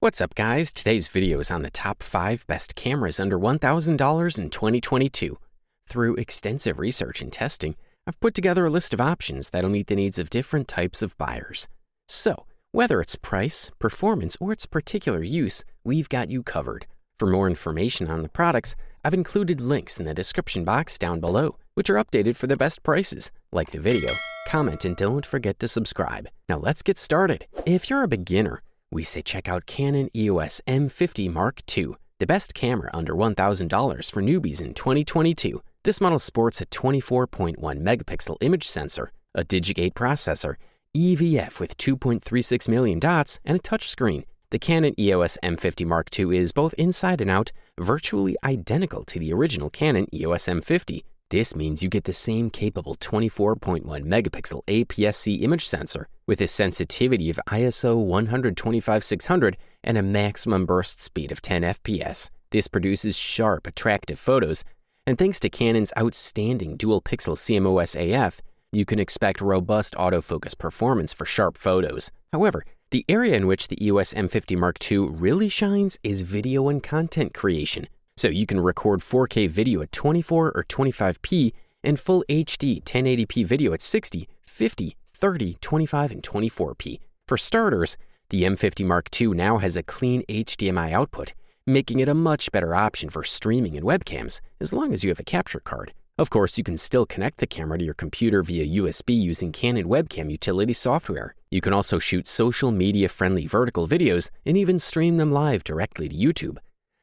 What's up guys, today's video is on the top 5 best cameras under $1,000 in 2022. Through extensive research and testing, I've put together a list of options that'll meet the needs of different types of buyers. So, whether it's price, performance, or its particular use, we've got you covered. For more information on the products, I've included links in the description box down below, which are updated for the best prices. Like the video, comment, and don't forget to subscribe. Now let's get started. If you're a beginner, we say check out Canon EOS M50 Mark II, the best camera under $1,000 for newbies in 2022. This model sports a 24.1 megapixel image sensor, a Digi8 processor, EVF with 2.36 million dots, and a touchscreen. The Canon EOS M50 Mark II is both inside and out virtually identical to the original Canon EOS M50. This means you get the same capable 24.1 megapixel APS-C image sensor with a sensitivity of ISO 125/600 and a maximum burst speed of 10 FPS. This produces sharp, attractive photos, and thanks to Canon's outstanding dual-pixel CMOS AF, you can expect robust autofocus performance for sharp photos. However, the area in which the EOS M50 Mark II really shines is video and content creation. So you can record 4K video at 24 or 25p and full HD 1080p video at 60, 50, 30, 25, and 24p. For starters, the M50 Mark II now has a clean HDMI output, making it a much better option for streaming and webcams, as long as you have a capture card. Of course, you can still connect the camera to your computer via USB using Canon webcam utility software. You can also shoot social media-friendly vertical videos and even stream them live directly to YouTube.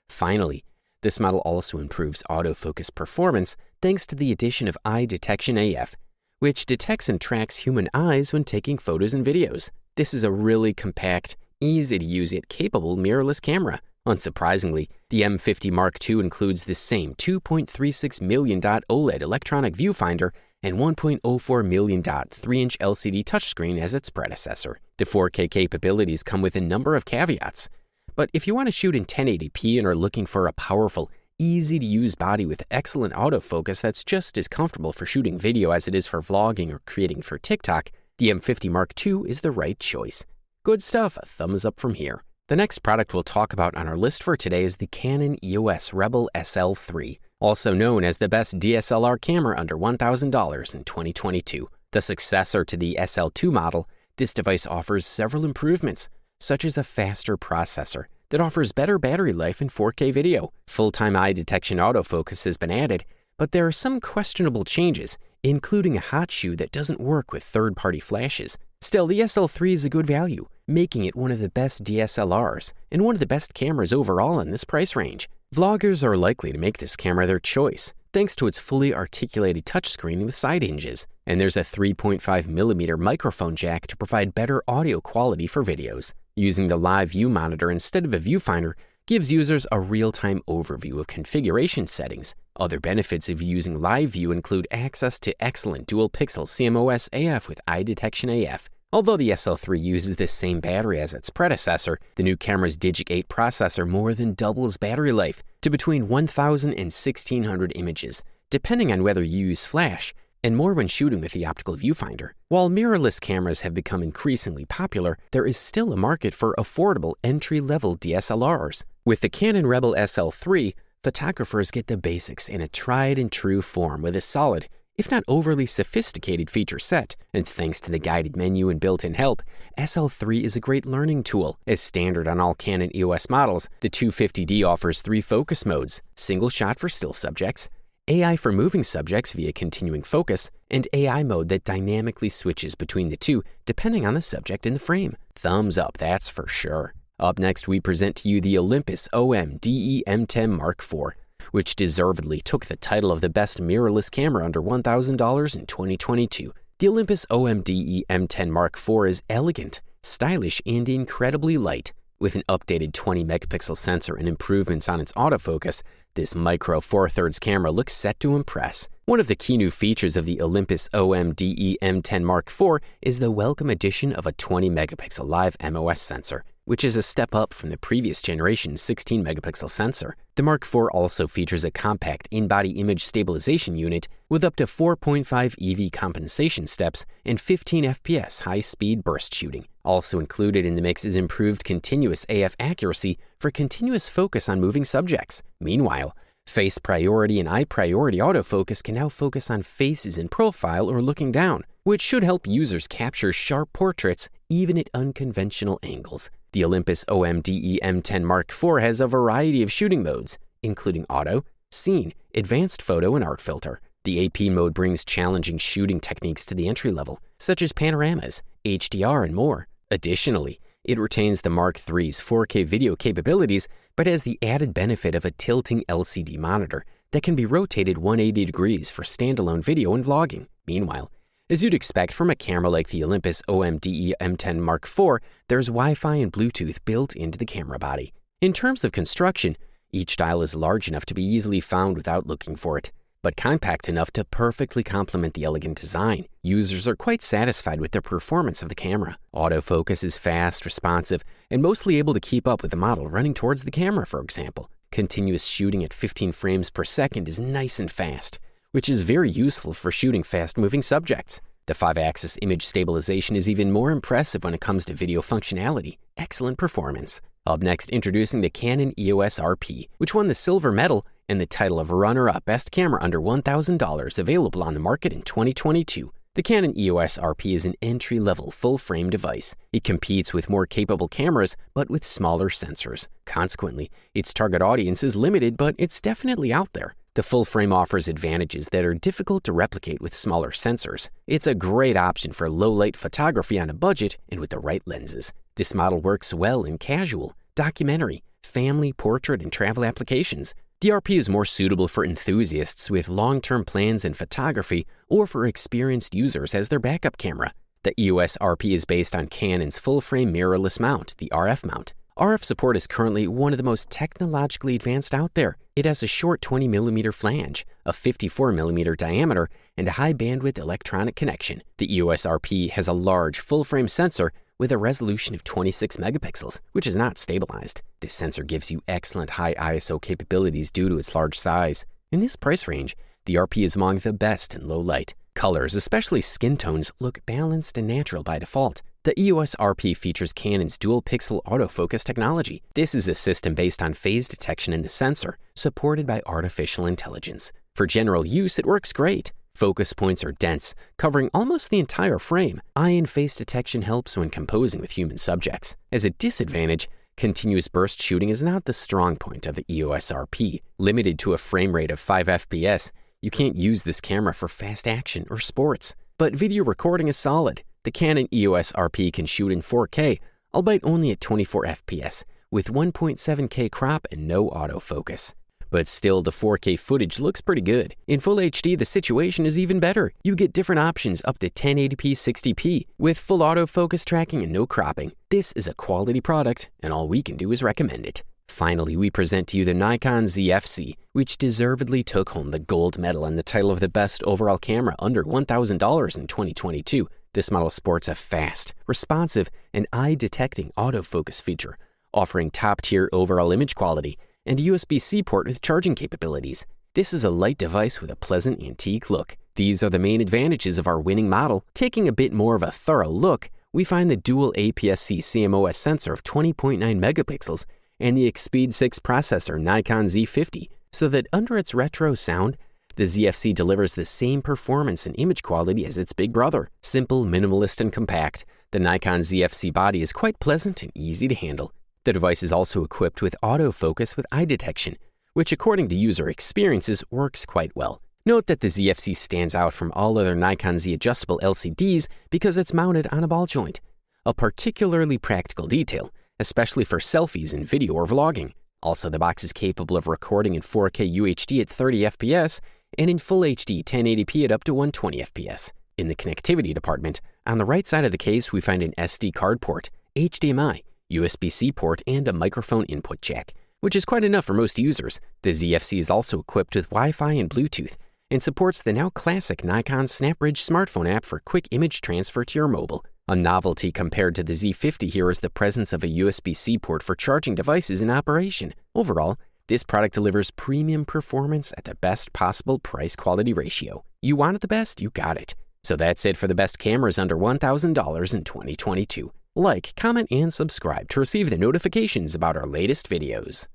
Finally, this model also improves autofocus performance thanks to the addition of Eye Detection AF, which detects and tracks human eyes when taking photos and videos. This is a really compact, easy-to-use yet capable mirrorless camera. Unsurprisingly, the M50 Mark II includes the same 2.36 million dot OLED electronic viewfinder and 1.04 million dot 3-inch LCD touchscreen as its predecessor. The 4K capabilities come with a number of caveats. But if you want to shoot in 1080p and are looking for a powerful, easy-to-use body with excellent autofocus that's just as comfortable for shooting video as it is for vlogging or creating for TikTok, the M50 Mark II is the right choice. Good stuff, a thumbs up from here. The next product we'll talk about on our list for today is the Canon EOS Rebel SL3, also known as the best DSLR camera under $1,000 in 2022. The successor to the SL2 model, this device offers several improvements, such as a faster processor that offers better battery life in 4K video. Full-time eye detection autofocus has been added, but there are some questionable changes, including a hot shoe that doesn't work with third-party flashes. Still, the SL3 is a good value, making it one of the best DSLRs and one of the best cameras overall in this price range. Vloggers are likely to make this camera their choice, thanks to its fully articulated touchscreen with side hinges, and there's a 3.5mm microphone jack to provide better audio quality for videos. Using the live view monitor instead of a viewfinder gives users a real-time overview of configuration settings. Other benefits of using live view include access to excellent dual-pixel CMOS AF with Eye Detection AF. Although the SL3 uses the same battery as its predecessor, the new camera's Digi8 processor more than doubles battery life to between 1,000 and 1,600 images, depending on whether you use flash, and more when shooting with the optical viewfinder. While mirrorless cameras have become increasingly popular, there is still a market for affordable entry-level DSLRs. With the Canon Rebel SL3, photographers get the basics in a tried-and-true form with a solid, if not overly sophisticated feature set, and thanks to the guided menu and built-in help, SL3 is a great learning tool. As standard on all Canon EOS models, the 250D offers 3 focus modes: single shot for still subjects, AI for moving subjects via continuing focus, and AI mode that dynamically switches between the two depending on the subject in the frame. Thumbs up, that's for sure. Up next, we present to you the Olympus OM-DE M10 Mark IV, which deservedly took the title of the best mirrorless camera under $1,000 in 2022. The Olympus OM-DE M10 Mark IV is elegant, stylish, and incredibly light. With an updated 20 megapixel sensor and improvements on its autofocus, this micro 4/3 camera looks set to impress. One of the key new features of the Olympus OM-DE M10 Mark IV is the welcome addition of a 20 megapixel live MOS sensor, which is a step up from the previous generation's 16 megapixel sensor. The Mark IV also features a compact in-body image stabilization unit with up to 4.5 EV compensation steps and 15 FPS high-speed burst shooting. Also included in the mix is improved continuous AF accuracy for continuous focus on moving subjects. Meanwhile, face priority and eye priority autofocus can now focus on faces in profile or looking down, which should help users capture sharp portraits even at unconventional angles. The Olympus OMDE M10 Mark IV has a variety of shooting modes, including auto, scene, advanced photo, and art filter. The AP mode brings challenging shooting techniques to the entry level, such as panoramas, HDR, and more. Additionally, it retains the Mark III's 4K video capabilities, but has the added benefit of a tilting LCD monitor that can be rotated 180 degrees for standalone video and vlogging. Meanwhile, as you'd expect from a camera like the Olympus OMDE M10 Mark IV, there's Wi-Fi and Bluetooth built into the camera body. In terms of construction, each dial is large enough to be easily found without looking for it, but compact enough to perfectly complement the elegant design. Users are quite satisfied with the performance of the camera. Autofocus is fast, responsive, and mostly able to keep up with the model running towards the camera, for example. Continuous shooting at 15 frames per second is nice and fast, which is very useful for shooting fast-moving subjects. The 5-axis image stabilization is even more impressive when it comes to video functionality. Excellent performance. Up next, introducing the Canon EOS RP, which won the silver medal and the title of RunnerUp Best Camera Under $1,000, available on the market in 2022. The Canon EOS RP is an entry-level full-frame device. It competes with more capable cameras, but with smaller sensors. Consequently, its target audience is limited, but it's definitely out there. The full frame offers advantages that are difficult to replicate with smaller sensors. It's a great option for low-light photography on a budget and with the right lenses. This model works well in casual, documentary, family, portrait, and travel applications. The RP is more suitable for enthusiasts with long-term plans in photography or for experienced users as their backup camera. The EOS RP is based on Canon's full-frame mirrorless mount, the RF mount. RF support is currently one of the most technologically advanced out there. It has a short 20mm flange, a 54mm diameter, and a high-bandwidth electronic connection. The EOS RP has a large full-frame sensor with a resolution of 26 megapixels, which is not stabilized. This sensor gives you excellent high ISO capabilities due to its large size. In this price range, the RP is among the best in low light. Colors, especially skin tones, look balanced and natural by default. The EOS RP features Canon's dual-pixel autofocus technology. This is a system based on phase detection in the sensor, supported by artificial intelligence. For general use, it works great. Focus points are dense, covering almost the entire frame. Eye and face detection helps when composing with human subjects. As a disadvantage, continuous burst shooting is not the strong point of the EOS RP. Limited to a frame rate of 5 FPS, you can't use this camera for fast action or sports. But video recording is solid. The Canon EOS RP can shoot in 4K, albeit only at 24 FPS, with 1.7K crop and no autofocus. But still, the 4K footage looks pretty good. In Full HD, the situation is even better. You get different options up to 1080p 60p, with full autofocus tracking and no cropping. This is a quality product, and all we can do is recommend it. Finally, we present to you the Nikon Z FC, which deservedly took home the gold medal and the title of the best overall camera under $1,000 in 2022. This model sports a fast, responsive, and eye-detecting autofocus feature, offering top-tier overall image quality and a USB-C port with charging capabilities. This is a light device with a pleasant antique look. These are the main advantages of our winning model. Taking a bit more of a thorough look, we find the dual APS-C CMOS sensor of 20.9 megapixels and the Xpeed 6 processor Nikon Z50, so that under its retro sound, the ZFC delivers the same performance and image quality as its big brother. Simple, minimalist, and compact, the Nikon ZFC body is quite pleasant and easy to handle. The device is also equipped with autofocus with eye detection, which according to user experiences works quite well. Note that the ZFC stands out from all other Nikon Z adjustable LCDs because it's mounted on a ball joint, a particularly practical detail, especially for selfies in video or vlogging. Also, the box is capable of recording in 4K UHD at 30 FPS and in Full HD 1080p at up to 120 FPS. In the connectivity department, on the right side of the case we find an SD card port, HDMI, USB-C port, and a microphone input jack, which is quite enough for most users. The ZFC is also equipped with Wi-Fi and Bluetooth and supports the now classic Nikon SnapBridge smartphone app for quick image transfer to your mobile. A novelty compared to the Z50 here is the presence of a USB-C port for charging devices in operation. Overall, this product delivers premium performance at the best possible price-quality ratio. You wanted the best, you got it. So that's it for the best cameras under $1,000 in 2022. Like, comment, and subscribe to receive the notifications about our latest videos.